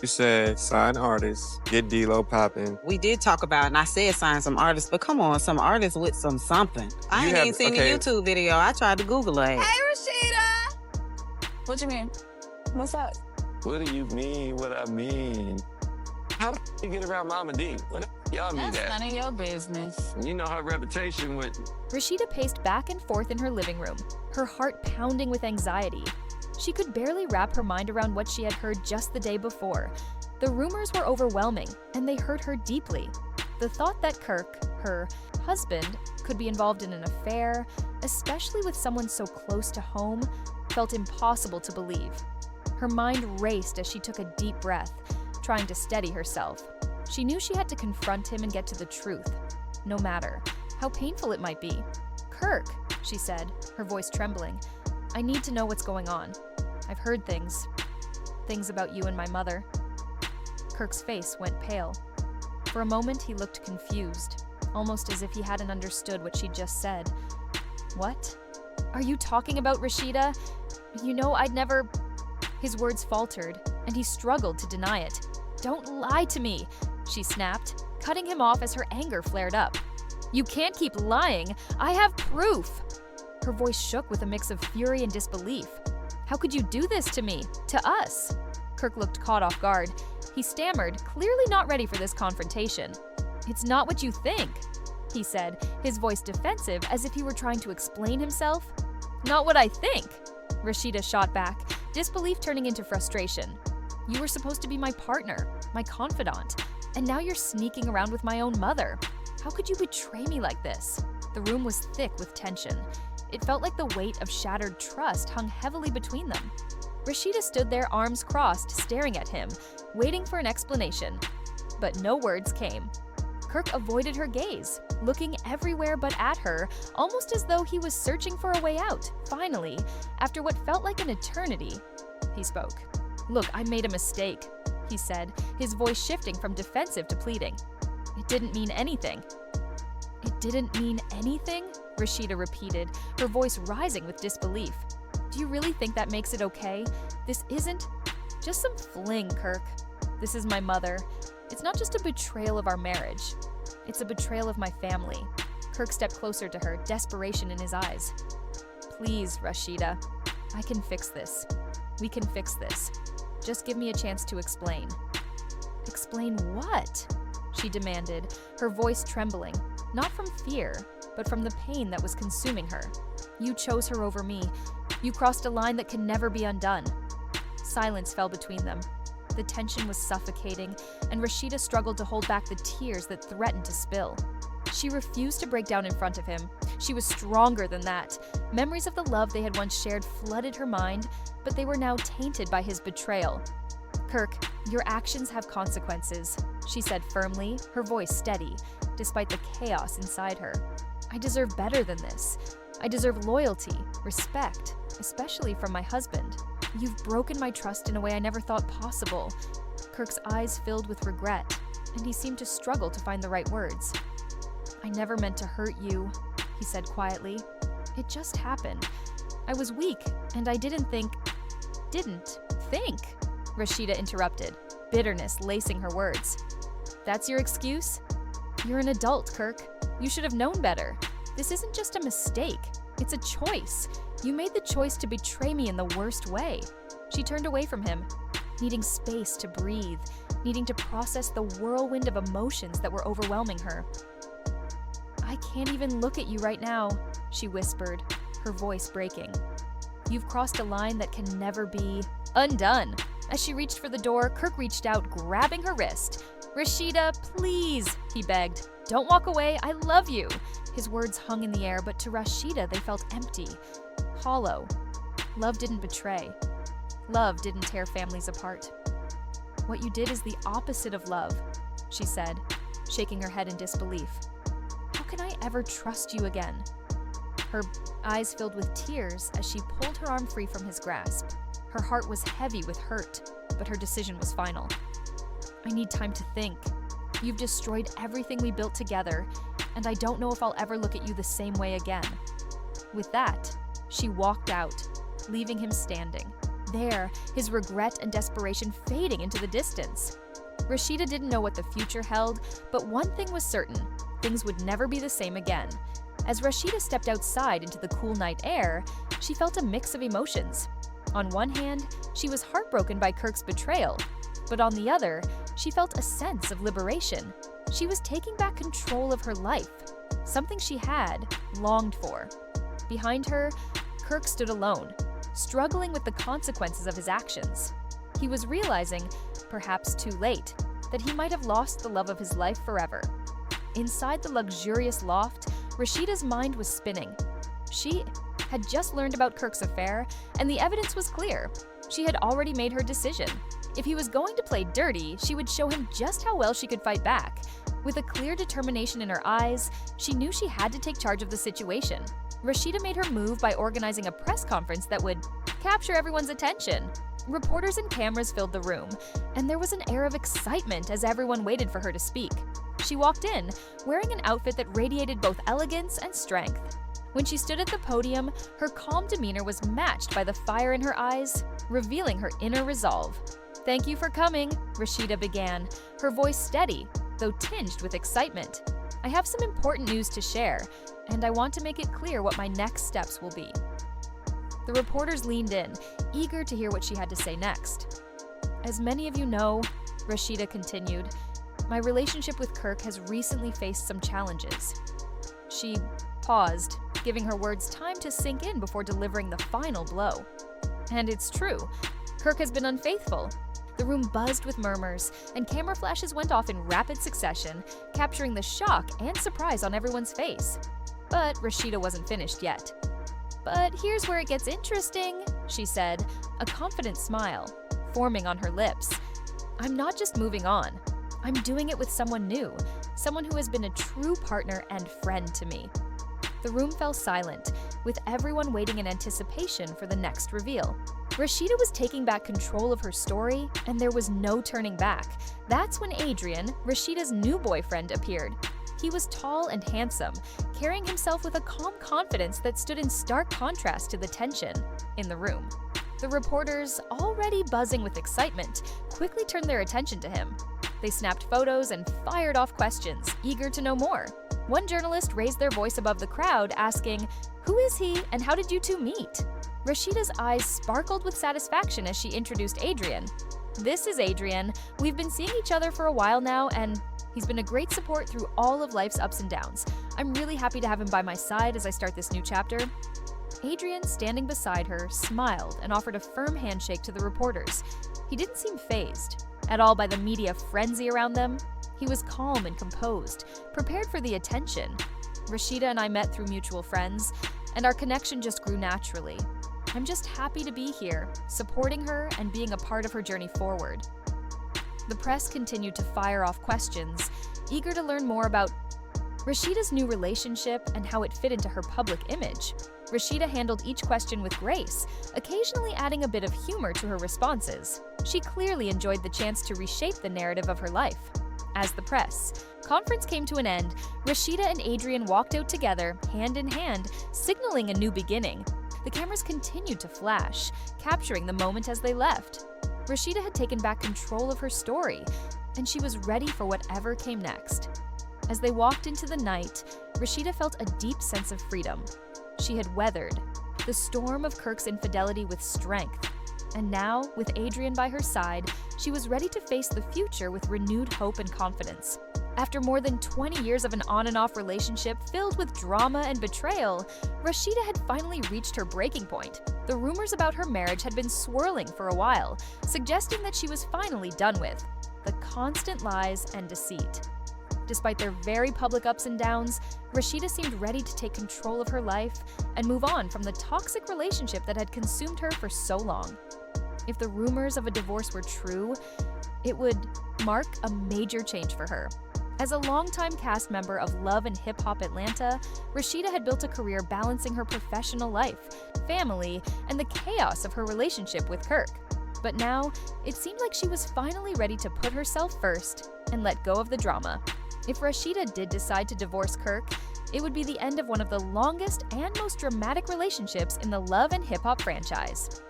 You said sign artists, get D-Lo popping. We did talk about, and I said sign some artists, but come on, some artists with some something. I You ain't have even seen the okay. YouTube video. I tried to Google it. Hey, Rasheeda! What you mean? What's up? What do you mean? What I mean? How do you get around Mama D? What y'all mean That's that? none of your business. You know her reputation with. Rasheeda paced back and forth in her living room, her heart pounding with anxiety. She could barely wrap her mind around what she had heard just the day before. The rumors were overwhelming, and they hurt her deeply. The thought that Kirk, her husband, could be involved in an affair, especially with someone so close to home, felt impossible to believe. Her mind raced as she took a deep breath, trying to steady herself. She knew she had to confront him and get to the truth, no matter how painful it might be. "Kirk," she said, her voice trembling, "I need to know what's going on. I've heard things about you and my mother." Kirk's face went pale. For a moment, he looked confused, almost as if he hadn't understood what she'd just said. "What? Are you talking about, Rasheeda? You know I'd never—" His words faltered, and he struggled to deny it. "Don't lie to me," she snapped, cutting him off as her anger flared up. "You can't keep lying. I have proof." Her voice shook with a mix of fury and disbelief. "How could you do this to me? To us?" Kirk looked caught off guard. He stammered, clearly not ready for this confrontation. "It's not what you think," he said, his voice defensive as if he were trying to explain himself. "Not what I think," Rasheeda shot back, disbelief turning into frustration. "You were supposed to be my partner, my confidant, and now you're sneaking around with my own mother. How could you betray me like this?" The room was thick with tension. It felt like the weight of shattered trust hung heavily between them. Rasheeda stood there, arms crossed, staring at him, waiting for an explanation. But no words came. Kirk avoided her gaze, looking everywhere but at her, almost as though he was searching for a way out. Finally, after what felt like an eternity, he spoke. "Look, I made a mistake," he said, his voice shifting from defensive to pleading. "It didn't mean anything." "It didn't mean anything?" Rasheeda repeated, her voice rising with disbelief. "Do you really think that makes it okay? This isn't just some fling, Kirk. This is my mother. It's not just a betrayal of our marriage. It's a betrayal of my family." Kirk stepped closer to her, desperation in his eyes. "Please, Rasheeda. I can fix this. We can fix this. Just give me a chance to explain." "Explain what?" she demanded, her voice trembling, not from fear, but from the pain that was consuming her. "You chose her over me. You crossed a line that can never be undone." Silence fell between them. The tension was suffocating, and Rasheeda struggled to hold back the tears that threatened to spill. She refused to break down in front of him. She was stronger than that. Memories of the love they had once shared flooded her mind, but they were now tainted by his betrayal. "Kirk, your actions have consequences," she said firmly, her voice steady, despite the chaos inside her. "I deserve better than this. I deserve loyalty, respect, especially from my husband. You've broken my trust in a way I never thought possible." Kirk's eyes filled with regret, and he seemed to struggle to find the right words. "I never meant to hurt you," he said quietly. "It just happened. I was weak, and I didn't think, Rasheeda interrupted, bitterness lacing her words. "That's your excuse? You're an adult, Kirk. You should have known better. This isn't just a mistake. It's a choice. You made the choice to betray me in the worst way." She turned away from him, needing space to breathe, needing to process the whirlwind of emotions that were overwhelming her. "I can't even look at you right now," she whispered, her voice breaking. "You've crossed a line that can never be undone." As she reached for the door, Kirk reached out, grabbing her wrist. "Rasheeda, please," he begged. "Don't walk away. I love you." His words hung in the air, but to Rasheeda they felt empty, hollow. Love didn't betray. Love didn't tear families apart. "What you did is the opposite of love," she said, shaking her head in disbelief. "How can I ever trust you again?" Her eyes filled with tears as she pulled her arm free from his grasp. Her heart was heavy with hurt, but her decision was final. "I need time to think. You've destroyed everything we built together, and I don't know if I'll ever look at you the same way again." With that, she walked out, leaving him standing, there, his regret and desperation fading into the distance. Rasheeda didn't know what the future held, but one thing was certain: things would never be the same again. As Rasheeda stepped outside into the cool night air, she felt a mix of emotions. On one hand, she was heartbroken by Kirk's betrayal, but on the other, she felt a sense of liberation. She was taking back control of her life, something she had longed for. Behind her, Kirk stood alone, struggling with the consequences of his actions. He was realizing, perhaps too late, that he might have lost the love of his life forever. Inside the luxurious loft, Rasheeda's mind was spinning. She had just learned about Kirk's affair, and the evidence was clear. She had already made her decision. If he was going to play dirty, she would show him just how well she could fight back. With a clear determination in her eyes, she knew she had to take charge of the situation. Rasheeda made her move by organizing a press conference that would capture everyone's attention. Reporters and cameras filled the room, and there was an air of excitement as everyone waited for her to speak. She walked in, wearing an outfit that radiated both elegance and strength. When she stood at the podium, her calm demeanor was matched by the fire in her eyes, revealing her inner resolve. "Thank you for coming," Rasheeda began, her voice steady, though tinged with excitement. "I have some important news to share, and I want to make it clear what my next steps will be." The reporters leaned in, eager to hear what she had to say next. "As many of you know," Rasheeda continued, "my relationship with Kirk has recently faced some challenges." She paused, giving her words time to sink in before delivering the final blow. And it's true, Kirk has been unfaithful. The room buzzed with murmurs, and camera flashes went off in rapid succession, capturing the shock and surprise on everyone's face. But Rasheeda wasn't finished yet. "But here's where it gets interesting," she said, a confident smile forming on her lips. "I'm not just moving on. I'm doing it with someone new, someone who has been a true partner and friend to me." The room fell silent, with everyone waiting in anticipation for the next reveal. Rasheeda was taking back control of her story, and there was no turning back. That's when Adrian, Rasheeda's new boyfriend, appeared. He was tall and handsome, carrying himself with a calm confidence that stood in stark contrast to the tension in the room. The reporters, already buzzing with excitement, quickly turned their attention to him. They snapped photos and fired off questions, eager to know more. One journalist raised their voice above the crowd, asking, "Who is he and how did you two meet?" Rasheeda's eyes sparkled with satisfaction as she introduced Adrian. "This is Adrian. We've been seeing each other for a while now, and he's been a great support through all of life's ups and downs. I'm really happy to have him by my side as I start this new chapter." Adrian, standing beside her, smiled and offered a firm handshake to the reporters. He didn't seem fazed at all by the media frenzy around them. He was calm and composed, prepared for the attention. "Rasheeda and I met through mutual friends, and our connection just grew naturally. I'm just happy to be here, supporting her and being a part of her journey forward." The press continued to fire off questions, eager to learn more about Rasheeda's new relationship and how it fit into her public image. Rasheeda handled each question with grace, occasionally adding a bit of humor to her responses. She clearly enjoyed the chance to reshape the narrative of her life. As the press conference came to an end, Rasheeda and Adrian walked out together, hand in hand, signaling a new beginning. The cameras continued to flash, capturing the moment as they left. Rasheeda had taken back control of her story, and she was ready for whatever came next. As they walked into the night, Rasheeda felt a deep sense of freedom. She had weathered the storm of Kirk's infidelity with strength, and now, with Adrian by her side, she was ready to face the future with renewed hope and confidence. After more than 20 years of an on-and-off relationship filled with drama and betrayal, Rasheeda had finally reached her breaking point. The rumors about her marriage had been swirling for a while, suggesting that she was finally done with the constant lies and deceit. Despite their very public ups and downs, Rasheeda seemed ready to take control of her life and move on from the toxic relationship that had consumed her for so long. If the rumors of a divorce were true, it would mark a major change for her. As a longtime cast member of Love and Hip Hop Atlanta, Rasheeda had built a career balancing her professional life, family, and the chaos of her relationship with Kirk. But now, it seemed like she was finally ready to put herself first and let go of the drama. If Rasheeda did decide to divorce Kirk, it would be the end of one of the longest and most dramatic relationships in the Love and Hip Hop franchise.